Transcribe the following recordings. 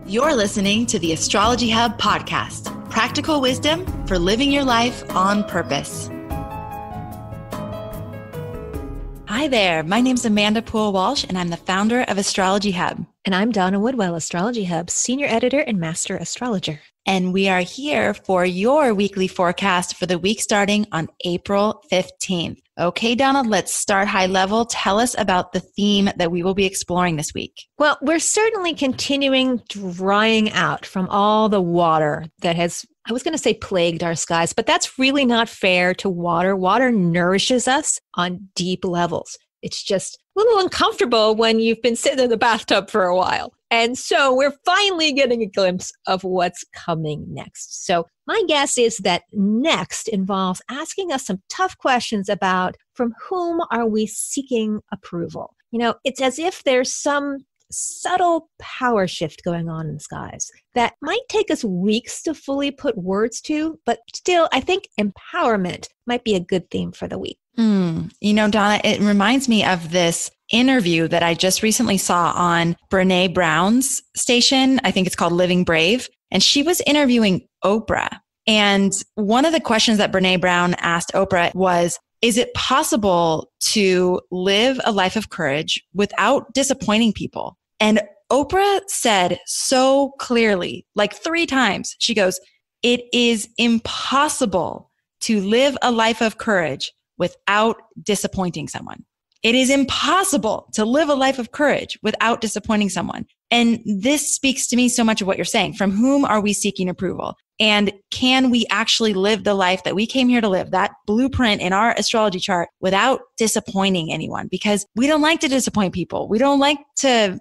You're listening to the Astrology Hub podcast, practical wisdom for living your life on purpose. Hi there, my name's Amanda Poole-Walsh, and I'm the founder of Astrology Hub. And I'm Donna Woodwell, Astrology Hub's senior editor and master astrologer. And we are here for your weekly forecast for the week starting on April 15th. Okay, Donna, let's start high level. Tell us about the theme that we will be exploring this week. Well, we're certainly continuing drying out from all the water that has, I was going to say plagued our skies, but that's really not fair to water. Water nourishes us on deep levels. It's just a little uncomfortable when you've been sitting in the bathtub for a while. And so we're finally getting a glimpse of what's coming next. So my guess is that next involves asking us some tough questions about from whom are we seeking approval? You know, it's as if there's some subtle power shift going on in the skies that might take us weeks to fully put words to, but still, I think empowerment might be a good theme for the week. You know, Donna, it reminds me of this interview that I just recently saw on Brene Brown's station. I think it's called Living Brave. And she was interviewing Oprah. And one of the questions that Brene Brown asked Oprah was, is it possible to live a life of courage without disappointing people? And Oprah said so clearly, like 3 times, she goes, it is impossible to live a life of courage without disappointing someone. It is impossible to live a life of courage without disappointing someone. And this speaks to me so much of what you're saying. From whom are we seeking approval? And can we actually live the life that we came here to live, that blueprint in our astrology chart, without disappointing anyone? Because we don't like to disappoint people. We don't like to,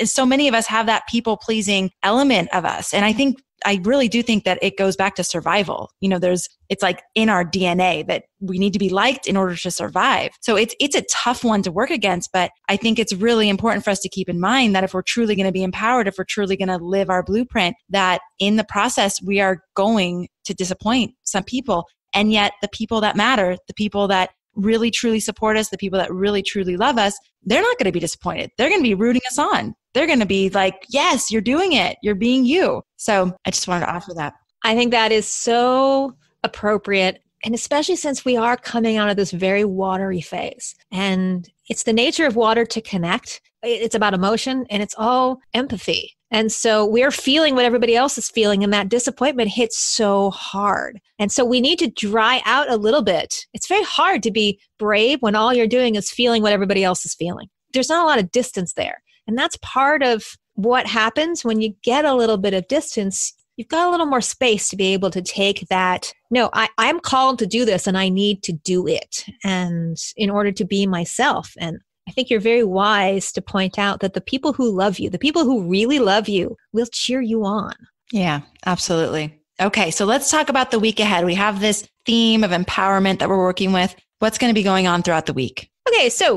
so many of us have that people-pleasing element of us. And I really do think that it goes back to survival. It's like in our DNA that we need to be liked in order to survive. So it's a tough one to work against, but I think it's really important for us to keep in mind that if we're truly going to be empowered, if we're truly going to live our blueprint, that in the process, we are going to disappoint some people. And yet the people that matter, the people that really truly support us, the people that really truly love us, they're not going to be disappointed. They're going to be rooting us on. They're going to be like, yes, you're doing it. You're being you. So I just wanted to offer that. I think that is so appropriate. And especially since we are coming out of this very watery phase. And it's the nature of water to connect. It's about emotion and it's all empathy. And so we're feeling what everybody else is feeling, and that disappointment hits so hard. And so we need to dry out a little bit. It's very hard to be brave when all you're doing is feeling what everybody else is feeling. There's not a lot of distance there. And that's part of what happens when you get a little bit of distance. You've got a little more space to be able to take that. No, I'm called to do this and I need to do it. And in order to be myself. And I think you're very wise to point out that the people who love you, the people who really love you, will cheer you on. Yeah, absolutely. Okay, so let's talk about the week ahead. We have this theme of empowerment that we're working with. What's going to be going on throughout the week? Okay, so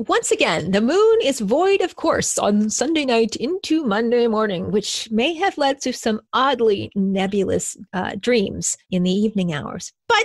once again, the moon is void of course on Sunday night into Monday morning, which may have led to some oddly nebulous dreams in the evening hours. But,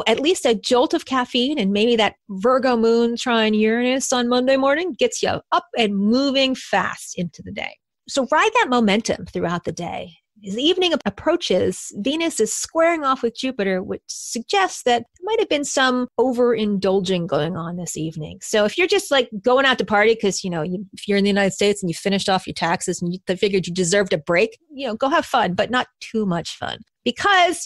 at least a jolt of caffeine and maybe that Virgo moon trine Uranus on Monday morning gets you up and moving fast into the day. So ride that momentum throughout the day. As the evening approaches, Venus is squaring off with Jupiter, which suggests that there might have been some overindulging going on this evening. So if you're just like going out to party because, if you're in the United States and you finished off your taxes and you figured you deserved a break, go have fun, but not too much fun. Because,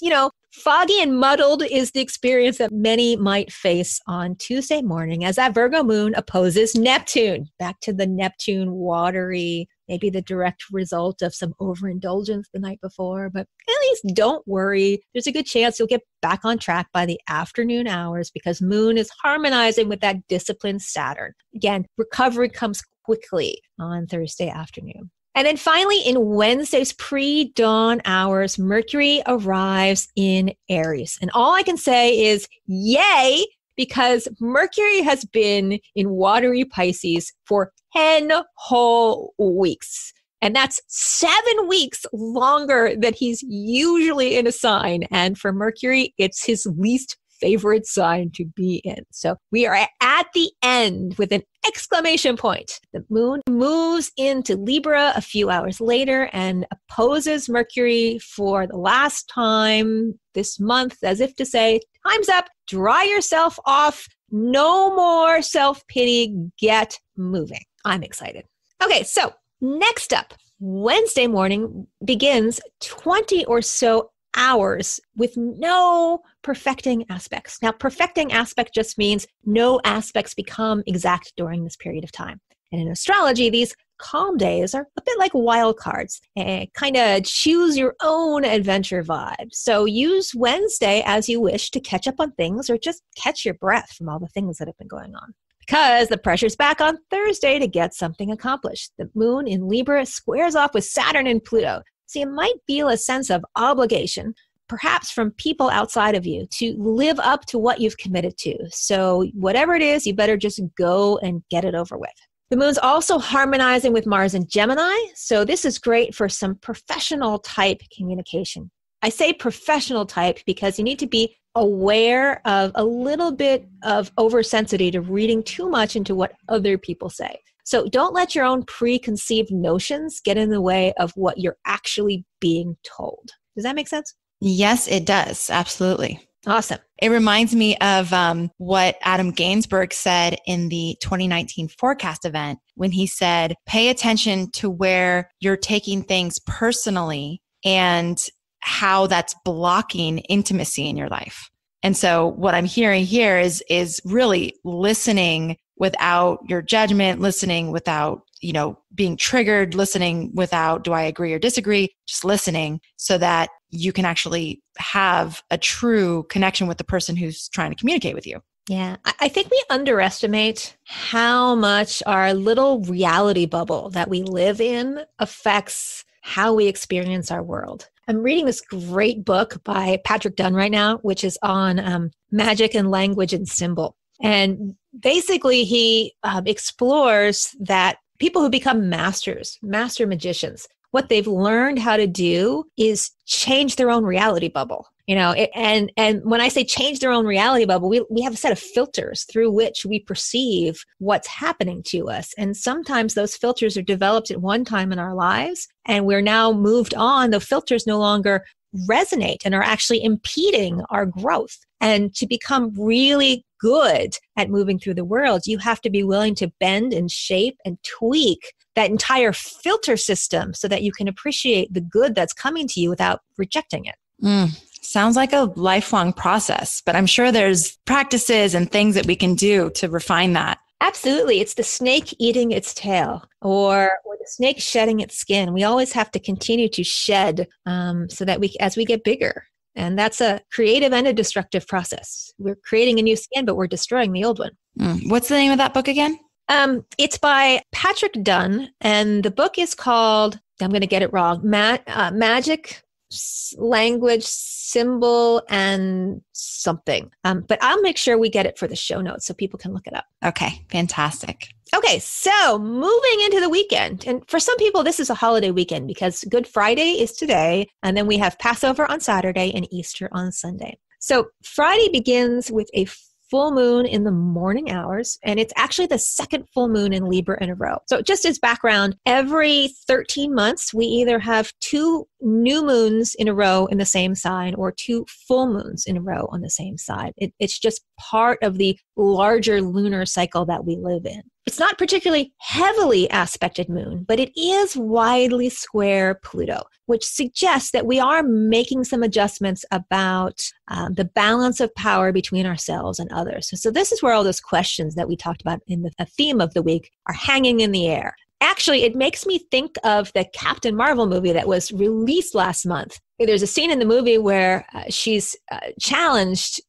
foggy and muddled is the experience that many might face on Tuesday morning as that Virgo moon opposes Neptune. Back to the Neptune watery, maybe the direct result of some overindulgence the night before. But at least don't worry. There's a good chance you'll get back on track by the afternoon hours because moon is harmonizing with that disciplined Saturn. Again, recovery comes quickly on Thursday afternoon. And then finally, in Wednesday's pre-dawn hours, Mercury arrives in Aries. And all I can say is, yay, because Mercury has been in watery Pisces for 10 whole weeks. And that's 7 weeks longer than he's usually in a sign. And for Mercury, it's his least favorite sign to be in. So we are at the end with an exclamation point. The moon moves into Libra a few hours later and opposes Mercury for the last time this month, as if to say, time's up, dry yourself off, no more self-pity, get moving. I'm excited. Okay, so next up, Wednesday morning begins 20 or so hours with no perfecting aspects. Now, perfecting aspect just means no aspects become exact during this period of time. And in astrology, these calm days are a bit like wild cards, kind of choose your own adventure vibe. So use Wednesday as you wish to catch up on things or just catch your breath from all the things that have been going on. Because the pressure's back on Thursday to get something accomplished. The moon in Libra squares off with Saturn and Pluto. So you might feel a sense of obligation, perhaps from people outside of you, to live up to what you've committed to. So whatever it is, you better just go and get it over with. The moon's also harmonizing with Mars in Gemini. So this is great for some professional type communication. I say professional type because you need to be aware of a little bit of oversensitivity to reading too much into what other people say. So don't let your own preconceived notions get in the way of what you're actually being told. Does that make sense? Yes, it does. Absolutely. Awesome. It reminds me of what Adam Gainsbourg said in the 2019 forecast event when he said, pay attention to where you're taking things personally and how that's blocking intimacy in your life. And so what I'm hearing here is really listening without your judgment, listening without, being triggered, listening without, do I agree or disagree? Just listening so that you can actually have a true connection with the person who's trying to communicate with you. Yeah, I think we underestimate how much our little reality bubble that we live in affects how we experience our world. I'm reading this great book by Patrick Dunn right now, which is on magic and language and symbol. And basically he explores that people who become master magicians, what they've learned how to do is change their own reality bubble. And when I say change their own reality bubble, we have a set of filters through which we perceive what's happening to us. And sometimes those filters are developed at one time in our lives, and we're now moved on. The filters no longer resonate and are actually impeding our growth. And to become really good at moving through the world, you have to be willing to bend and shape and tweak that entire filter system so that you can appreciate the good that's coming to you without rejecting it. Sounds like a lifelong process, but I'm sure there's practices and things that we can do to refine that. Absolutely. It's the snake eating its tail or the snake shedding its skin. We always have to continue to shed so that as we get bigger. And that's a creative and a destructive process. We're creating a new skin, but we're destroying the old one. What's the name of that book again? It's by Patrick Dunn, and the book is called, I'm going to get it wrong, Magic, Language, Symbol, and something. But I'll make sure we get it for the show notes so people can look it up. Okay, fantastic. Okay, so moving into the weekend. And for some people, this is a holiday weekend because Good Friday is today, and then we have Passover on Saturday and Easter on Sunday. So Friday begins with a full moon in the morning hours, and it's actually the second full moon in Libra in a row. So just as background, every 13 months, we either have 2 new moons in a row in the same sign or 2 full moons in a row on the same side. It's just part of the larger lunar cycle that we live in. It's not particularly heavily aspected moon, but it is widely square Pluto, which suggests that we are making some adjustments about the balance of power between ourselves and others. So this is where all those questions that we talked about in the theme of the week are hanging in the air. Actually, it makes me think of the Captain Marvel movie that was released last month. There's a scene in the movie where she's challenged,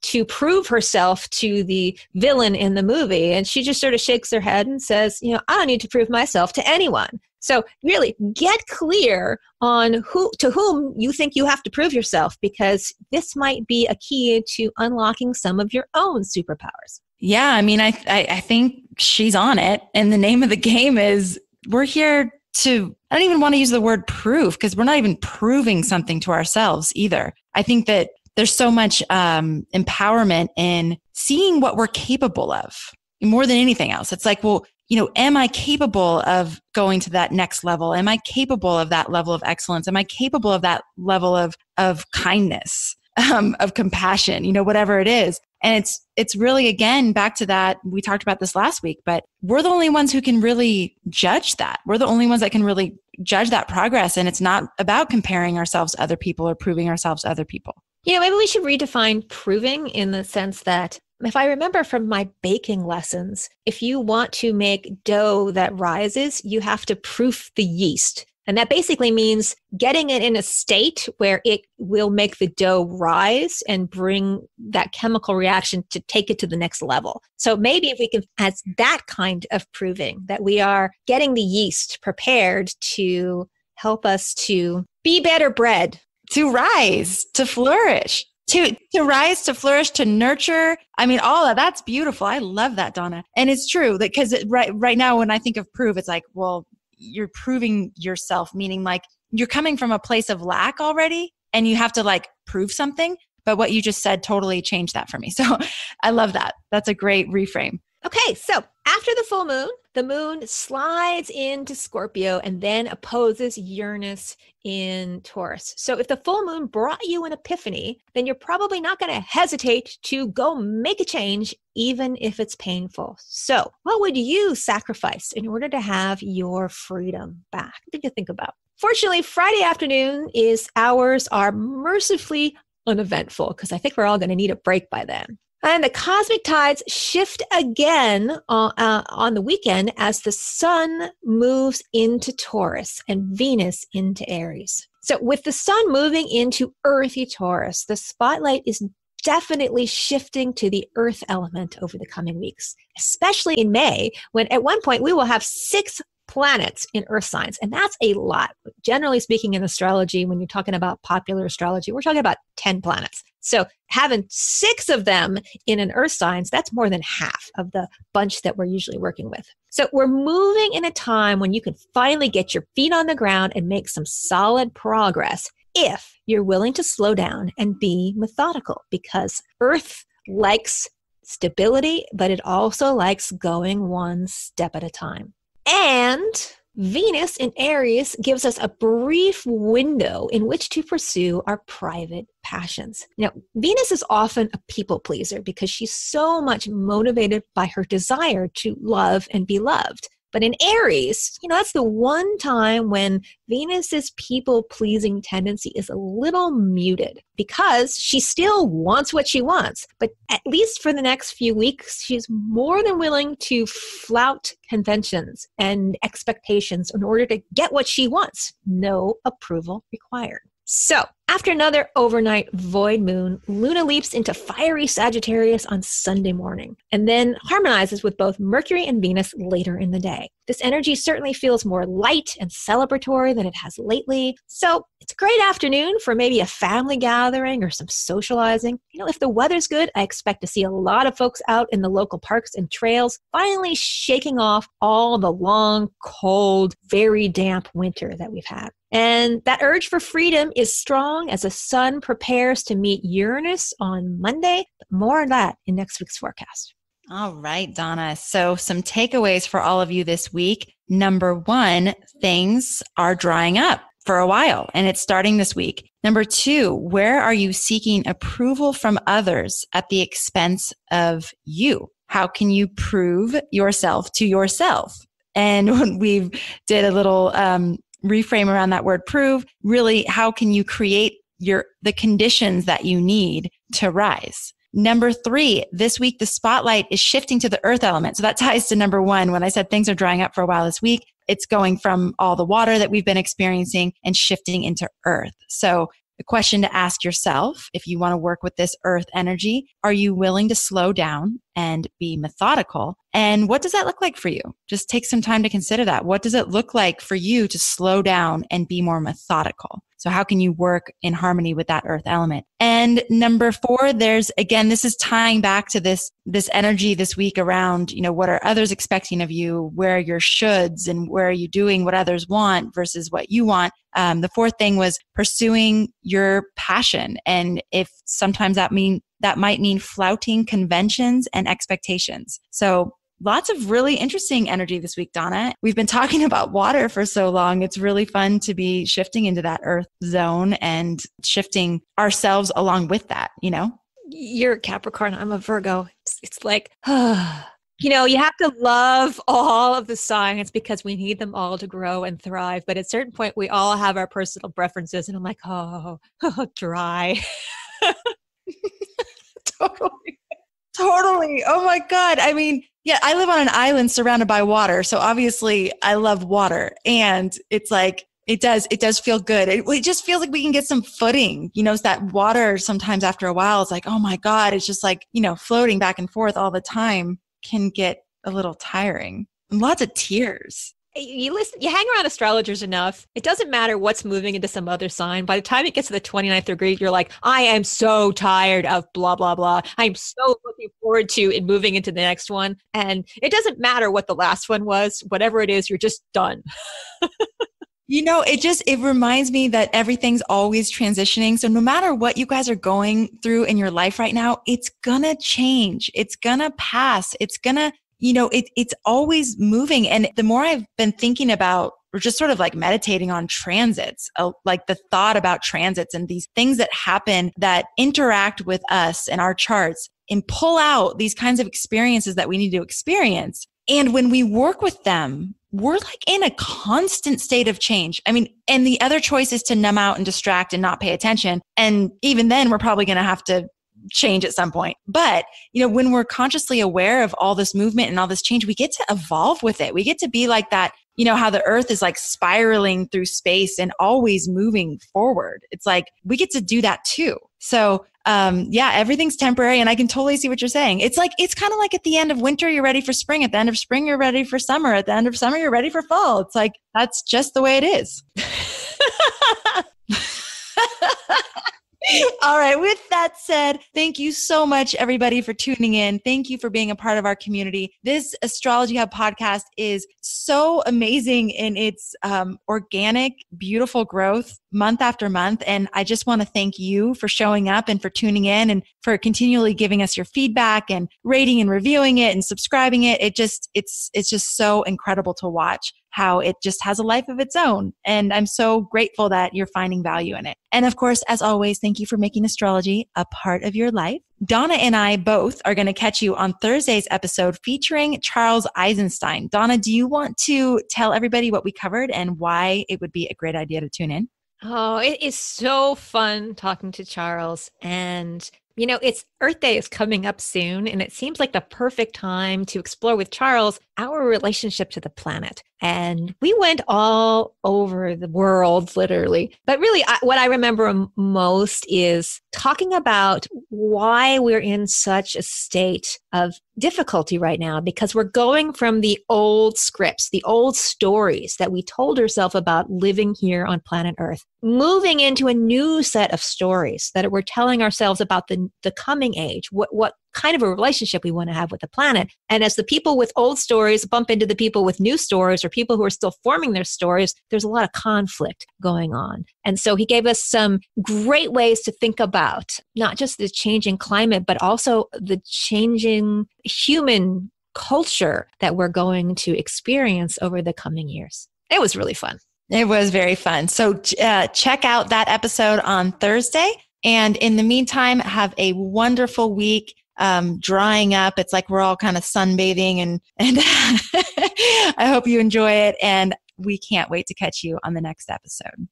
to prove herself to the villain in the movie. And she just sort of shakes her head and says, I don't need to prove myself to anyone. So really get clear on to whom you think you have to prove yourself, because this might be a key to unlocking some of your own superpowers. Yeah, I mean, I think she's on it. And the name of the game is we're here to, I don't even want to use the word prove, because we're not even proving something to ourselves either. I think that there's so much empowerment in seeing what we're capable of. more than anything else. It's like, well, am I capable of going to that next level? Am I capable of that level of excellence? Am I capable of that level of kindness, of compassion, whatever it is? And it's really, again, back to that. We talked about this last week, but we're the only ones who can really judge that. We're the only ones that can really judge that progress. And it's not about comparing ourselves to other people or proving ourselves to other people. Maybe we should redefine proving in the sense that, if I remember from my baking lessons, if you want to make dough that rises, you have to proof the yeast. And that basically means getting it in a state where it will make the dough rise and bring that chemical reaction to take it to the next level. So maybe if we can, as that kind of proving that we are getting the yeast prepared to help us to be better bread, to rise, to flourish. To rise, to flourish, to nurture. I mean, all of that's beautiful. I love that, Donna. And it's true that because right now, when I think of prove, it's like, well, you're proving yourself, meaning like you're coming from a place of lack already and you have to like prove something. But what you just said totally changed that for me. So I love that. That's a great reframe. Okay, so after the full moon, the moon slides into Scorpio and then opposes Uranus in Taurus. So if the full moon brought you an epiphany, then you're probably not going to hesitate to go make a change, even if it's painful. So what would you sacrifice in order to have your freedom back? What did you think about? Fortunately, Friday afternoon hours are mercifully uneventful because I think we're all going to need a break by then. And the cosmic tides shift again on the weekend as the sun moves into Taurus and Venus into Aries. So with the sun moving into earthy Taurus, the spotlight is definitely shifting to the earth element over the coming weeks, especially in May, when at one point we will have 6 planets in earth signs. And that's a lot. Generally speaking, in astrology, when you're talking about popular astrology, we're talking about 10 planets. So having 6 of them in an earth signs, that's more than half of the bunch that we're usually working with. So we're moving in a time when you can finally get your feet on the ground and make some solid progress if you're willing to slow down and be methodical, because earth likes stability, but it also likes going one step at a time. And Venus in Aries gives us a brief window in which to pursue our private passions. Now, Venus is often a people pleaser because she's so much motivated by her desire to love and be loved. But in Aries, that's the one time when Venus's people-pleasing tendency is a little muted because she still wants what she wants. But at least for the next few weeks, she's more than willing to flout conventions and expectations in order to get what she wants. No approval required. So after another overnight void moon, Luna leaps into fiery Sagittarius on Sunday morning and then harmonizes with both Mercury and Venus later in the day. This energy certainly feels more light and celebratory than it has lately. So it's a great afternoon for maybe a family gathering or some socializing. If the weather's good, I expect to see a lot of folks out in the local parks and trails, finally shaking off all the long, cold, very damp winter that we've had. And that urge for freedom is strong as the sun prepares to meet Uranus on Monday. But more on that in next week's forecast. All right, Donna. So some takeaways for all of you this week. Number 1, things are drying up for a while, and it's starting this week. Number 2, where are you seeking approval from others at the expense of you? How can you prove yourself to yourself? And when we did a little reframe around that word prove, really, how can you create the conditions that you need to rise? Number 3, this week, the spotlight is shifting to the earth element. So that ties to number 1. When I said things are drying up for a while this week, it's going from all the water that we've been experiencing and shifting into earth. So the question to ask yourself, if you want to work with this earth energy, are you willing to slow down and be methodical? And what does that look like for you? Just take some time to consider that. What does it look like for you to slow down and be more methodical? So how can you work in harmony with that earth element? And number 4, this is tying back to this energy this week around, what are others expecting of you? Where are your shoulds and where are you doing what others want versus what you want? The 4th thing was pursuing your passion. And if sometimes that might mean flouting conventions and expectations. So lots of really interesting energy this week, Donna. We've been talking about water for so long. It's really fun to be shifting into that earth zone and shifting ourselves along with that, you know? You're a Capricorn. I'm a Virgo. It's like, you know, you have to love all of the signs because we need them all to grow and thrive. But at a certain point, we all have our personal preferences. And I'm like, oh dry. Totally. Oh my God. I mean, yeah, I live on an island surrounded by water. So obviously I love water, and it's like, it does feel good. It just feels like we can get some footing. You know, it's that water sometimes after a while, it's like, oh my God, it's just like, you know, floating back and forth all the time can get a little tiring. And lots of tears. You hang around astrologers enough. It doesn't matter what's moving into some other sign. By the time it gets to the 29th degree, you're like, I am so tired of blah, blah, blah. I'm so looking forward to it moving into the next one. And it doesn't matter what the last one was, whatever it is, you're just done. You know, it reminds me that everything's always transitioning. So no matter what you guys are going through in your life right now, it's gonna change. It's gonna pass. It's gonna, you know, it's always moving. And the more I've been thinking about, or just sort of like meditating on transits, like the thought about transits and these things that happen that interact with us and our charts and pull out these kinds of experiences that we need to experience. And when we work with them, we're like in a constant state of change. I mean, and the other choice is to numb out and distract and not pay attention. And even then, we're probably going to have to change at some point. But, you know, when we're consciously aware of all this movement and all this change, we get to evolve with it. We get to be like that, you know, how the earth is like spiraling through space and always moving forward. It's like, we get to do that too. So, yeah, everything's temporary, and I can totally see what you're saying. It's like, it's kind of like at the end of winter, you're ready for spring. At the end of spring, you're ready for summer. At the end of summer, you're ready for fall. It's like, that's just the way it is. All right. With that said, thank you so much, everybody, for tuning in. Thank you for being a part of our community. This Astrology Hub podcast is so amazing in its organic, beautiful growth month after month. And I just want to thank you for showing up and for tuning in and for continually giving us your feedback and rating and reviewing it and subscribing it. It's just so incredible to watch how it just has a life of its own. And I'm so grateful that you're finding value in it. And of course, as always, thank you for making astrology a part of your life. Donna and I both are going to catch you on Thursday's episode featuring Charles Eisenstein. Donna, do you want to tell everybody what we covered and why it would be a great idea to tune in? Oh, it is so fun talking to Charles. And, you know, it's Earth Day is coming up soon, and it seems like the perfect time to explore with Charles our relationship to the planet. And we went all over the world, literally. But really, what I remember most is talking about why we're in such a state of difficulty right now, because we're going from the old scripts, the old stories that we told ourselves about living here on planet Earth, moving into a new set of stories that we're telling ourselves about the coming age, what kind of a relationship we want to have with the planet. And as the people with old stories bump into the people with new stories, or people who are still forming their stories, there's a lot of conflict going on. And so he gave us some great ways to think about not just the changing climate, but also the changing human culture that we're going to experience over the coming years. It was really fun. It was very fun. So check out that episode on Thursday. And in the meantime, have a wonderful week. Drying up. It's like we're all kind of sunbathing, and I hope you enjoy it. And we can't wait to catch you on the next episode.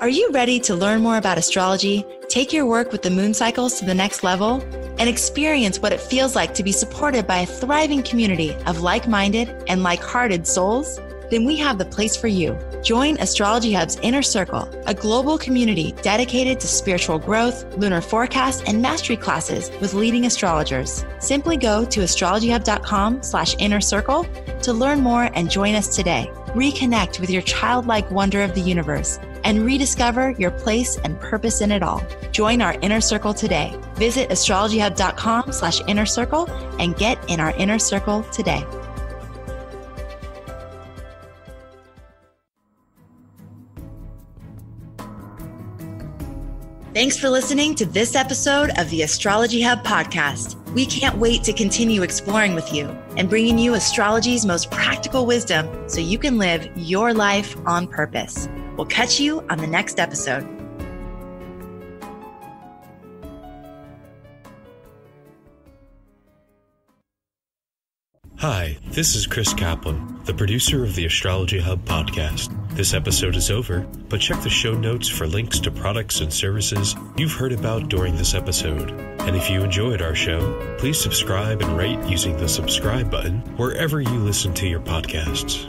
Are you ready to learn more about astrology, take your work with the moon cycles to the next level, and experience what it feels like to be supported by a thriving community of like-minded and like-hearted souls? Then we have the place for you. Join Astrology Hub's Inner Circle, a global community dedicated to spiritual growth, lunar forecast, and mastery classes with leading astrologers. Simply go to astrologyhub.com/inner circle to learn more and join us today. Reconnect with your childlike wonder of the universe and rediscover your place and purpose in it all. Join our Inner Circle today. Visit astrologyhub.com/inner circle and get in our Inner Circle today. Thanks for listening to this episode of the Astrology Hub podcast. We can't wait to continue exploring with you and bringing you astrology's most practical wisdom so you can live your life on purpose. We'll catch you on the next episode. Hi, this is Chris Kaplan, the producer of the Astrology Hub podcast. This episode is over, but check the show notes for links to products and services you've heard about during this episode. And if you enjoyed our show, please subscribe and rate using the subscribe button wherever you listen to your podcasts.